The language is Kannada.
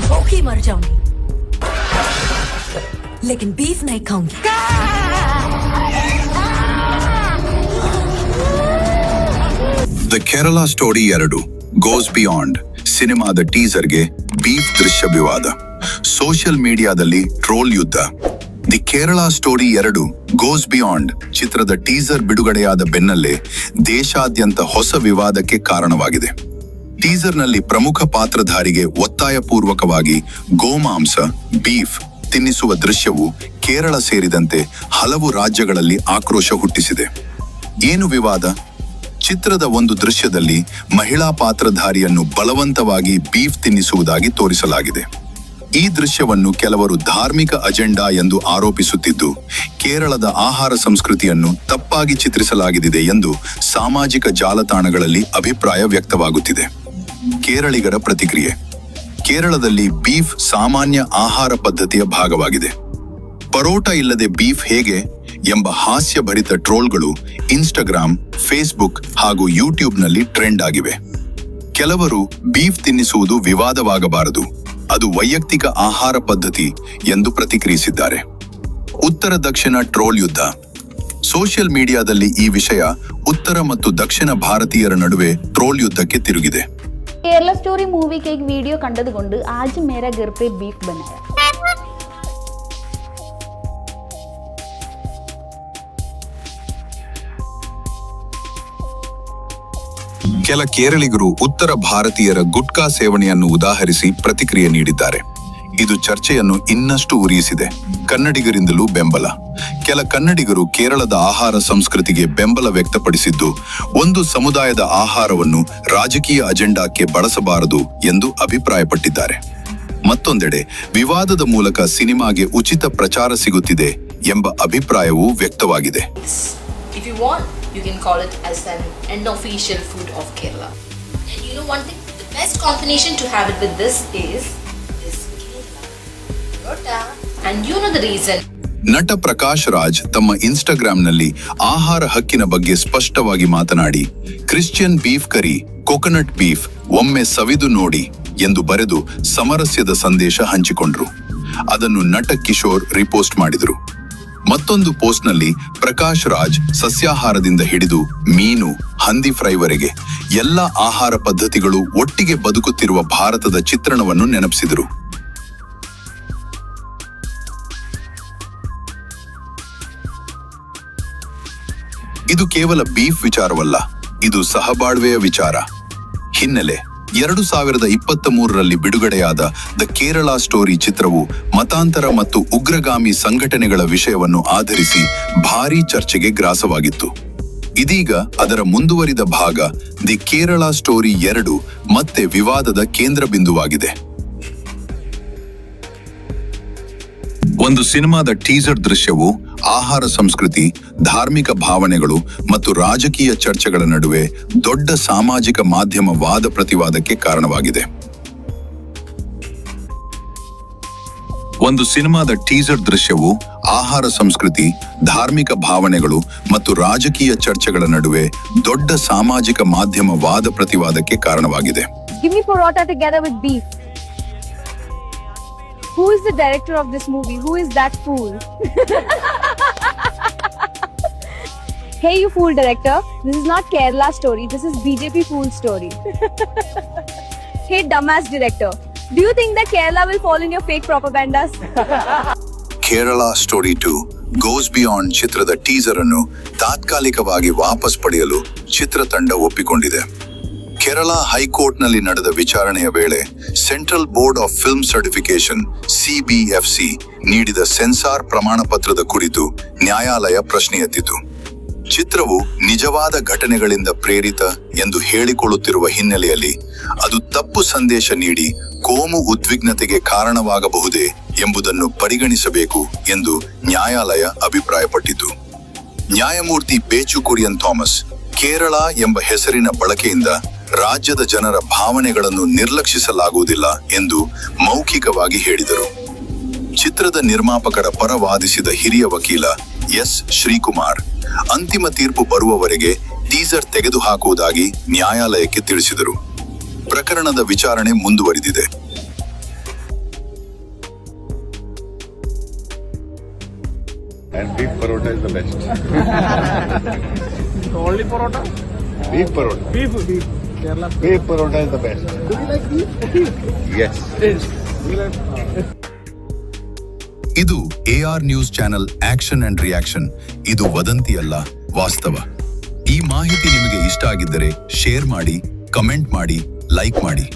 भूखी मर जाऊंगी लेकिन बीफ नहीं खाऊंगी। The Kerala story 2 goes beyond ಸಿನಿಮಾದ ಟೀಸರ್ಗೆ ಬೀಫ್ ದೃಶ್ಯ ವಿವಾದ, ಸೋಷಿಯಲ್ ಮೀಡಿಯಾದಲ್ಲಿ ಟ್ರೋಲ್ ಯುದ್ಧ. The Kerala story 2 goes beyond ಚಿತ್ರದ ಟೀಸರ್ ಬಿಡುಗಡೆಯಾದ ಬೆನ್ನಲ್ಲೇ ದೇಶಾದ್ಯಂತ ಹೊಸ ವಿವಾದಕ್ಕೆ ಕಾರಣವಾಗಿದೆ. ಟೀಸರ್ನಲ್ಲಿ ಪ್ರಮುಖ ಪಾತ್ರಧಾರಿಗೆ ಒತ್ತಾಯಪೂರ್ವಕವಾಗಿ ಗೋಮಾಂಸ ಬೀಫ್ ತಿನ್ನಿಸುವ ದೃಶ್ಯವು ಕೇರಳ ಸೇರಿದಂತೆ ಹಲವು ರಾಜ್ಯಗಳಲ್ಲಿ ಆಕ್ರೋಶ ಹುಟ್ಟಿಸಿದೆ. ಏನು ವಿವಾದ? ಚಿತ್ರದ ಒಂದು ದೃಶ್ಯದಲ್ಲಿ ಮಹಿಳಾ ಪಾತ್ರಧಾರಿಯನ್ನು ಬಲವಂತವಾಗಿ ಬೀಫ್ ತಿನ್ನಿಸುವುದಾಗಿ ತೋರಿಸಲಾಗಿದೆ. ಈ ದೃಶ್ಯವನ್ನು ಕೆಲವರು ಧಾರ್ಮಿಕ ಅಜೆಂಡಾ ಎಂದು ಆರೋಪಿಸುತ್ತಿದ್ದು, ಕೇರಳದ ಆಹಾರ ಸಂಸ್ಕೃತಿಯನ್ನು ತಪ್ಪಾಗಿ ಚಿತ್ರಿಸಲಾಗಿದೆ ಎಂದು ಸಾಮಾಜಿಕ ಜಾಲತಾಣಗಳಲ್ಲಿ ಅಭಿಪ್ರಾಯ ವ್ಯಕ್ತವಾಗುತ್ತಿದೆ. ಕೇರಳಿಗರ ಪ್ರತಿಕ್ರಿಯೆ: ಕೇರಳದಲ್ಲಿ ಬೀಫ್ ಸಾಮಾನ್ಯ ಆಹಾರ ಪದ್ಧತಿಯ ಭಾಗವಾಗಿದೆ. ಪರೋಟ ಇಲ್ಲದೆ ಬೀಫ್ ಹೇಗೆ ಎಂಬ ಹಾಸ್ಯಭರಿತ ಟ್ರೋಲ್ಗಳು ಇನ್ಸ್ಟಾಗ್ರಾಮ್, ಫೇಸ್ಬುಕ್ ಹಾಗೂ ಯೂಟ್ಯೂಬ್ನಲ್ಲಿ ಟ್ರೆಂಡ್ ಆಗಿವೆ. ಕೆಲವರು ಬೀಫ್ ತಿನ್ನಿಸುವುದು ವಿವಾದವಾಗಬಾರದು, ಅದು ವೈಯಕ್ತಿಕ ಆಹಾರ ಪದ್ಧತಿ ಎಂದು ಪ್ರತಿಕ್ರಿಯಿಸಿದ್ದಾರೆ. ಉತ್ತರ ದಕ್ಷಿಣ ಟ್ರೋಲ್ ಯುದ್ಧ. ಸೋಷಿಯಲ್ ಮೀಡಿಯಾದಲ್ಲಿ ಈ ವಿಷಯ ಉತ್ತರ ಮತ್ತು ದಕ್ಷಿಣ ಭಾರತೀಯರ ನಡುವೆ ಟ್ರೋಲ್ ಯುದ್ಧಕ್ಕೆ ತಿರುಗಿದೆ. केरला स्टोरी मूवी के एक वीडियो कंडुकोंडु आज मेरा घर पे बीफ बनाया. ಕೆಲ ಕೇರಳಿಗರು ಉತ್ತರ ಭಾರತೀಯರ ಗುಟ್ಕಾ ಸೇವನೆಯನ್ನು ಉದಾಹರಿಸಿ ಪ್ರತಿಕ್ರಿಯೆ ನೀಡಿದ್ದಾರೆ. ಇದು ಚರ್ಚೆಯನ್ನು ಇನ್ನಷ್ಟು ಉರಿಯಿಸಿದೆ. ಕನ್ನಡಿಗರಿಂದಲೂ ಬೆಂಬಲ. ಕೆಲ ಕನ್ನಡಿಗರು ಕೇರಳದ ಆಹಾರ ಸಂಸ್ಕೃತಿಗೆ ಬೆಂಬಲ ವ್ಯಕ್ತಪಡಿಸಿದ್ದು, ಒಂದು ಸಮುದಾಯದ ಆಹಾರವನ್ನು ರಾಜಕೀಯ ಅಜೆಂಡಾಕ್ಕೆ ಬಳಸಬಾರದು ಎಂದು ಅಭಿಪ್ರಾಯಪಟ್ಟಿದ್ದಾರೆ. ಮತ್ತೊಂದೆಡೆ ವಿವಾದದ ಮೂಲಕ ಸಿನಿಮಾಗೆ ಉಚಿತ ಪ್ರಚಾರ ಸಿಗುತ್ತಿದೆ ಎಂಬ ಅಭಿಪ್ರಾಯವೂ ವ್ಯಕ್ತವಾಗಿದೆ. If you want, you can call it as an unofficial food of Kerala. And you know one thing, the best combination to have it with this is Kerala. And you know the reason. ನಟ ಪ್ರಕಾಶ್ ರಾಜ್ ತಮ್ಮ ಇನ್ಸ್ಟಾಗ್ರಾಂನಲ್ಲಿ ಆಹಾರ ಹಕ್ಕಿನ ಬಗ್ಗೆ ಸ್ಪಷ್ಟವಾಗಿ ಮಾತನಾಡಿ, ಕ್ರಿಶ್ಚಿಯನ್ ಬೀಫ್ ಕರಿ, ಕೊಕೊನಟ್ ಬೀಫ್ ಒಮ್ಮೆ ಸವಿದು ನೋಡಿ ಎಂದು ಬರೆದು ಸಮರಸ್ಯದ ಸಂದೇಶ ಹಂಚಿಕೊಂಡ್ರು. ಅದನ್ನು ನಟ ಕಿಶೋರ್ ರಿಪೋಸ್ಟ್ ಮಾಡಿದರು. ಮತ್ತೊಂದು ಪೋಸ್ಟ್ನಲ್ಲಿ ಪ್ರಕಾಶ್ ರಾಜ್ ಸಸ್ಯಾಹಾರದಿಂದ ಹಿಡಿದು ಮೀನು, ಹಂದಿ ಫ್ರೈವರೆಗೆ ಎಲ್ಲ ಆಹಾರ ಪದ್ಧತಿಗಳು ಒಟ್ಟಿಗೆ ಬದುಕುತ್ತಿರುವ ಭಾರತದ ಚಿತ್ರಣವನ್ನು ನೆನಪಿಸಿದರು. ಇದು ಕೇವಲ ಬೀಫ್ ವಿಚಾರವಲ್ಲ, ಇದು ಸಹಬಾಳ್ವೆಯ ವಿಚಾರ. ಹಿನ್ನೆಲೆ: 2023ರಲ್ಲಿ ಬಿಡುಗಡೆಯಾದ ದ ಕೇರಳ ಸ್ಟೋರಿ ಚಿತ್ರವು ಮತಾಂತರ ಮತ್ತು ಉಗ್ರಗಾಮಿ ಸಂಘಟನೆಗಳ ವಿಷಯವನ್ನು ಆಧರಿಸಿ ಭಾರೀ ಚರ್ಚೆಗೆ ಗ್ರಾಸವಾಗಿತ್ತು. ಇದೀಗ ಅದರ ಮುಂದುವರಿದ ಭಾಗ ದಿ ಕೇರಳ ಸ್ಟೋರಿ 2 ಮತ್ತೆ ವಿವಾದದ ಕೇಂದ್ರ ಬಿಂದುವಾಗಿದೆ. ಒಂದು ಸಿನಿಮಾದ ಟೀಸರ್ ದೃಶ್ಯವು ಆಹಾರ ಸಂಸ್ಕೃತಿ, ಧಾರ್ಮಿಕ ಭಾವನೆಗಳು ಮತ್ತು ರಾಜಕೀಯ ಚರ್ಚೆಗಳ ನಡುವೆ ದೊಡ್ಡ ಸಾಮಾಜಿಕ ಮಾಧ್ಯಮ ವಾದ ಪ್ರತಿವಾದಕ್ಕೆ ಕಾರಣವಾಗಿದೆ. ಒಂದು ಸಿನಿಮಾದ ಟೀಸರ್ ದೃಶ್ಯವು ಆಹಾರ ಸಂಸ್ಕೃತಿ, ಧಾರ್ಮಿಕ ಭಾವನೆಗಳು ಮತ್ತು ರಾಜಕೀಯ ಚರ್ಚೆಗಳ ನಡುವೆ ದೊಡ್ಡ ಸಾಮಾಜಿಕ ಮಾಧ್ಯಮ ವಾದ ಪ್ರತಿವಾದಕ್ಕೆ ಕಾರಣವಾಗಿದೆ. Give me paratha together with beef. Who is the director of this movie? Who is that fool? Hey, you fool director. This is not Kerala story. This is BJP fool story. Hey, dumbass director. Do you think that Kerala will fall in your fake propagandas? Kerala story 2 goes beyond ಚಿತ್ರದ ಟೀಸರ್ ಅನ್ನು ತಾತ್ಕಾಲಿಕವಾಗಿ ವಾಪಸ್ ಪಡೆಯಲು ಚಿತ್ರತಂಡ ಒಪ್ಪಿಕೊಂಡಿದೆ. ಕೇರಳ ಹೈಕೋರ್ಟ್ನಲ್ಲಿ ನಡೆದ ವಿಚಾರಣೆಯ ವೇಳೆ central board of film certification CBFC ನೀಡಿದ ಸೆನ್ಸಾರ್ ಪ್ರಮಾಣ ಪತ್ರದ ಕುರಿತು ನ್ಯಾಯಾಲಯ ಪ್ರಶ್ನೆ ಎತ್ತಿತು. ಚಿತ್ರವು ನಿಜವಾದ ಘಟನೆಗಳಿಂದ ಪ್ರೇರಿತ ಎಂದು ಹೇಳಿಕೊಳ್ಳುತ್ತಿರುವ ಹಿನ್ನೆಲೆಯಲ್ಲಿ ಅದು ತಪ್ಪು ಸಂದೇಶ ನೀಡಿ ಕೋಮು ಉದ್ವಿಗ್ನತೆಗೆ ಕಾರಣವಾಗಬಹುದೇ ಎಂಬುದನ್ನು ಪರಿಗಣಿಸಬೇಕು ಎಂದು ನ್ಯಾಯಾಲಯ ಅಭಿಪ್ರಾಯಪಟ್ಟಿತು. ನ್ಯಾಯಮೂರ್ತಿ ಬೇಚು ಕುರಿಯನ್ ಥಾಮಸ್, ಕೇರಳ ಎಂಬ ಹೆಸರಿನ ಬಳಕೆಯಿಂದ ರಾಜ್ಯದ ಜನರ ಭಾವನೆಗಳನ್ನು ನಿರ್ಲಕ್ಷಿಸಲಾಗುವುದಿಲ್ಲ ಎಂದು ಮೌಖಿಕವಾಗಿ ಹೇಳಿದರು. ಚಿತ್ರದ ನಿರ್ಮಾಪಕರ ಪರ ವಾದಿಸಿದ ಹಿರಿಯ ವಕೀಲ ಎಸ್ ಶ್ರೀಕುಮಾರ್ ಅಂತಿಮ ತೀರ್ಪು ಬರುವವರೆಗೆ ಟೀಸರ್ ತೆಗೆದುಹಾಕುವುದಾಗಿ ನ್ಯಾಯಾಲಯಕ್ಕೆ ತಿಳಿಸಿದರು. ಪ್ರಕರಣದ ವಿಚಾರಣೆ ಮುಂದುವರಿದಿದೆ. And beef parota is the best. Only parota? Beef parota. Beef. Kerala. Beef parota is the best. Do you like beef? Yes. Yes. Do you like? ಇದು AR news channel action and reaction. ಇದು ವದಂತಿ ಅಲ್ಲ, ವಾಸ್ತವ. ಈ ಮಾಹಿತಿ ನಿಮಗೆ ಇಷ್ಟ ಆಗಿದ್ದರೆ ಶೇರ್ ಮಾಡಿ, ಕಮೆಂಟ್ ಮಾಡಿ, ಲೈಕ್ ಮಾಡಿ.